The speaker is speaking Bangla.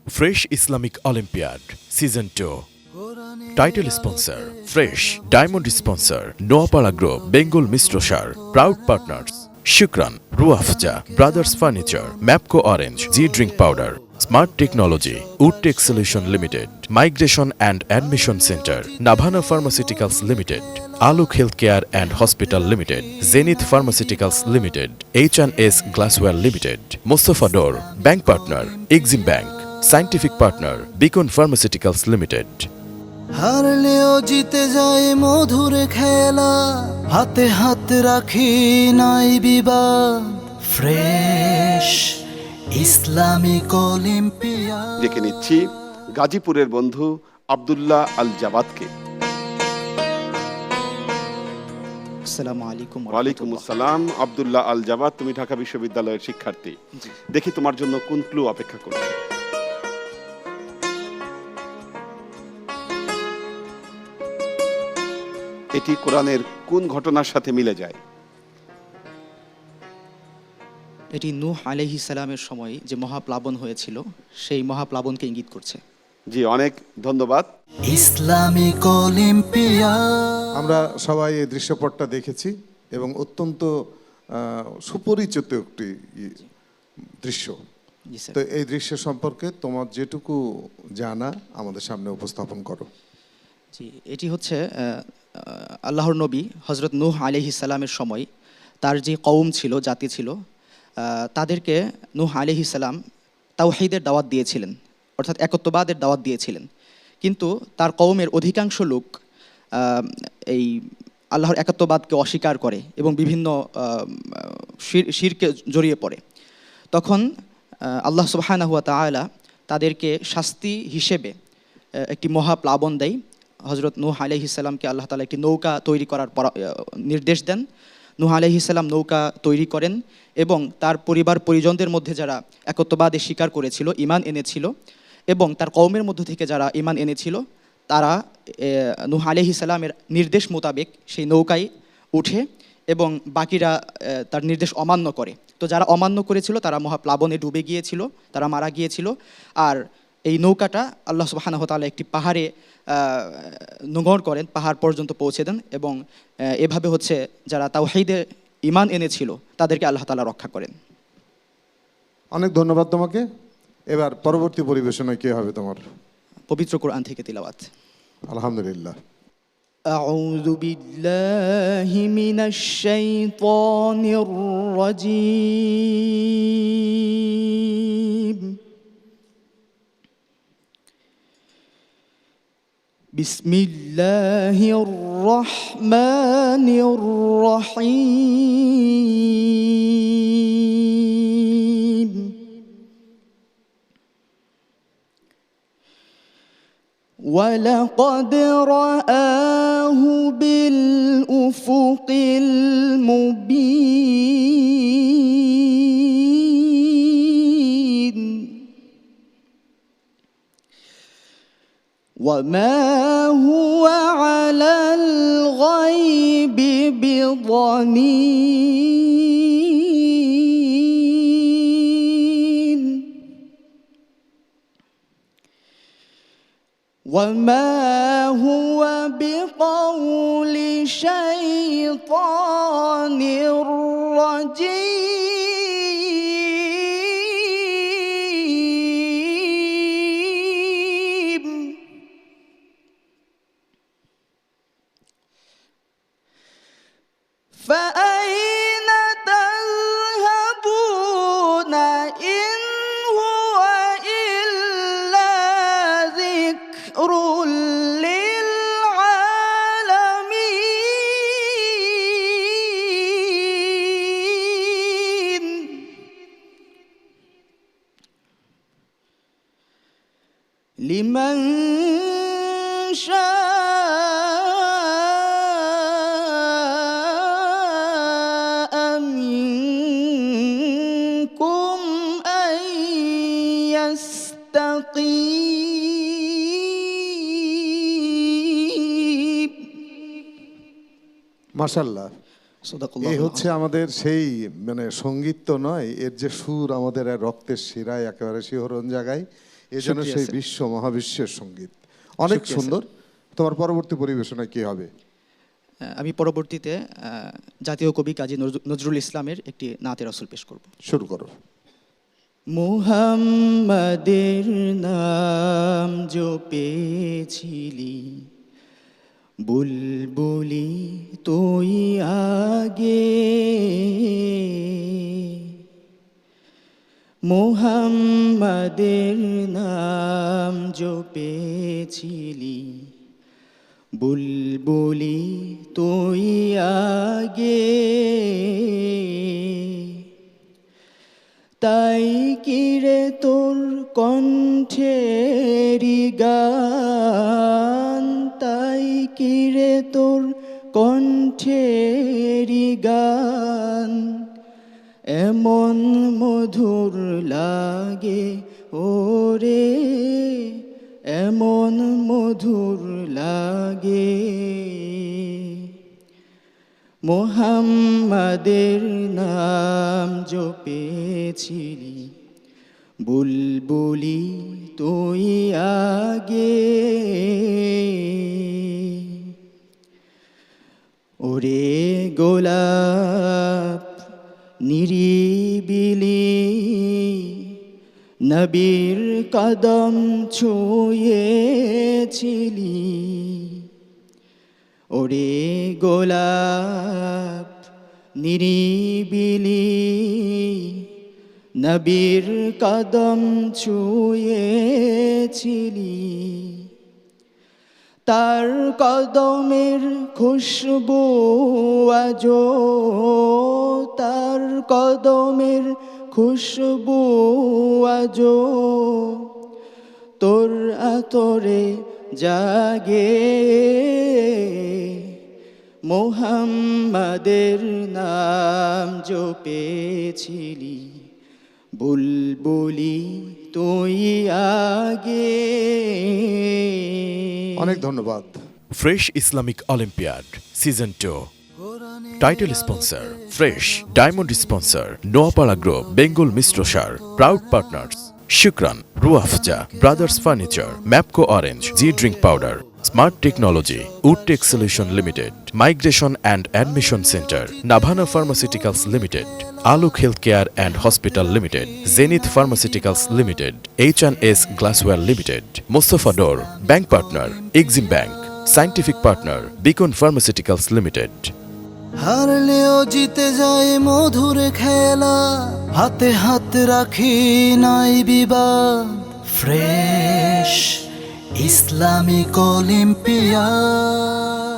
Fresh Islamic Olympiad Season 2. Title sponsor Fresh. Diamond sponsor Noapala Group, Bengal Mistrosar. Proud partners Shukran, Ruafja, Brothers Furniture, Mapco Orange, G Drink Powder, Smart Technology, Woodtech Solution Limited, Migration and Admission Center, Navana Pharmaceuticals Limited, Aluk Healthcare and Hospital Limited, Zenith Pharmaceuticals Limited, H&S Glassware Limited, Mustafa Dor, Bank Partner, Exim Bank, Scientific Partner, Beacon Pharmaceuticals Limited. হারলেও জিতে যায় মধুর খেলা, হাতে হাত রাখি নাই বিবাদ। Fresh Islamic olympiad. ডেকে নিচ্ছি গাজীপুরের বন্ধু আব্দুল্লাহ আল জাবাদকে। আসসালামু আলাইকুম। ওয়ালাইকুম আসসালাম। আব্দুল্লাহ আল জাবাদ, তুমি ঢাকা বিশ্ববিদ্যালয়ের শিক্ষার্থী। দেখি তোমার জন্য কোন ক্লু অপেক্ষা করছে। এটি কোরআনের কোন ঘটনার সাথে মিলে যায়? এটি নূহ আলাইহিস সালামের সময় যে মহাপ্লাবন হয়েছিল সেই মহাপ্লাবনকে ইঙ্গিত করছে। জি, অনেক ধন্যবাদ। Islamic olympiad. আমরা সবাই এই দৃশ্যপটটা দেখেছি এবং অত্যন্ত সুপরিচিত একটি দৃশ্য। জি স্যার। তো এই দৃশ্য সম্পর্কে তোমার যেটুকু জানা আমাদের সামনে উপস্থাপন করো। জি, এটি হচ্ছে আল্লাহর নবী হযরত নূহ আলাইহিস সালামের সময় তার যে কওম ছিল, জাতি ছিল, তাদেরকে নূহ আলাইহিস সালাম তাওহীদের দাওয়াত দিয়েছিলেন, অর্থাৎ একত্ববাদের দাওয়াত দিয়েছিলেন। কিন্তু তার কওমের অধিকাংশ লোক এই আল্লাহর একত্ববাদকে অস্বীকার করে এবং বিভিন্ন শিরকে জড়িয়ে পড়ে। তখন আল্লাহ সুবহানাহু ওয়া তাআলা তাদেরকে শাস্তি হিসেবে একটি মহাপ্লাবন দেয়। হযরত নূহ আলাইহিস সালামকে আল্লাহ তাআলা একটি নৌকা তৈরি করার নির্দেশ দেন। নূহ আলাইহিস সালাম নৌকা তৈরি করেন এবং তার পরিবার পরিজনদের মধ্যে যারা একত্ববাদে স্বীকার করেছিল, ঈমান এনেছিল, এবং তার কওমের মধ্য থেকে যারা ঈমান এনেছিল, তারা নূহ আলাইহিস সালামের নির্দেশ মোতাবেক সেই নৌকায় উঠে এবং বাকিরা তার নির্দেশ অমান্য করে। তো যারা অমান্য করেছিল তারা মহাপ্লাবনে ডুবে গিয়েছিল, তারা মারা গিয়েছিল। আর এই নৌকাটা আল্লাহ সুবহানাহু ওয়া তাআলা একটি পাহাড়ে নোঙর করেন, পাহাড় পর্যন্ত পৌঁছে দেন এবং এভাবে হচ্ছে যারা তাওহীদে ঈমান এনেছিল তাদেরকে আল্লাহ তাআলা রক্ষা করেন। অনেক ধন্যবাদ তোমাকে। এবার পরবর্তী পরিবেশনায় কি হবে তোমার? পবিত্র কোরআন থেকে তিলাওয়াত। আলহামদুলিল্লাহ। أعوذ بالله من الشيطان الرجيم. بسم الله الرحمن الرحيم. ولقد رآه بالأفق المبين وما هو على الغيب بضنين وما هو بقول شيطان رجيم فأين تذهبون إن هو إلا ذكر للعالمين لمن شاء منكم أن يستقيم. মাশাআল্লাহ। এই হচ্ছে আমাদের সেই সঙ্গীত তো নয়, এর যে সুর আমাদের রক্তের শিরায় একেবারে শিহরণ জাগায়। এ যেন শুকরিয়া সেই স্যার। বিশ্ব মহাবিশ্বের সঙ্গীত। অনেক শুকরিয়া সুন্দর। তোমার পরবর্তী পরিবেশনায় কি হবে? আমি পরবর্তীতে জাতীয় কবি কাজী নজরুল ইসলামের একটি নাতে রাসূল পেশ করব। শুরু করো। মুহাম্মাদের নাম জপেছিলি, বুলবুলি তুই আগে। মুহাম্মাদের নাম জপেছিলি, বুলবুলি তুই আগে। তাই কিরে তোর কণ্ঠেরি গান, তাই কিরে তোর কণ্ঠেরি গান, এমন মধুর লাগে ওরে, এমন মধুর লাগে। মুহাম্মাদের নাম জপেছিলি, বুলবুলি তুই আগে। ওরে গোলাপ নিরিবিলি, নবীর কদম ছুঁয়েছিলি। ওরে গোলাপ নিরিবিলি, নবীর কদম ছুঁয়েছিলি। তার কদমের খুশবু আজো, তার কদমের খুশবু আজো তোর আতরে জাগে। মুহাম্মাদের নাম জপেছিলি, বুলবুলি তুই আগে। অনেক ধন্যবাদ। Fresh Islamic Olympiad Season 2. Title sponsor Fresh, Diamond sponsor Noapara Group, Bengal Mistrosar. Proud partners Shukran, Ruafja, Brothers Furniture, Mapco Orange, G Drink Powder, Smart Technology, Woodtech Solution Limited, Migration and Admission Center, Navana Pharmaceuticals Limited, Aluk Healthcare and Hospital Limited, Zenith Pharmaceuticals Limited, H&S Glassware Limited, Mustafa Door, Bank Partner, Exim Bank, Scientific Partner, Beacon Pharmaceuticals Limited. হারলেও জিতে যায় মধুর খেলা, হাতে হাত রাখি নাই বিবাদ। Fresh Islamic olympiad.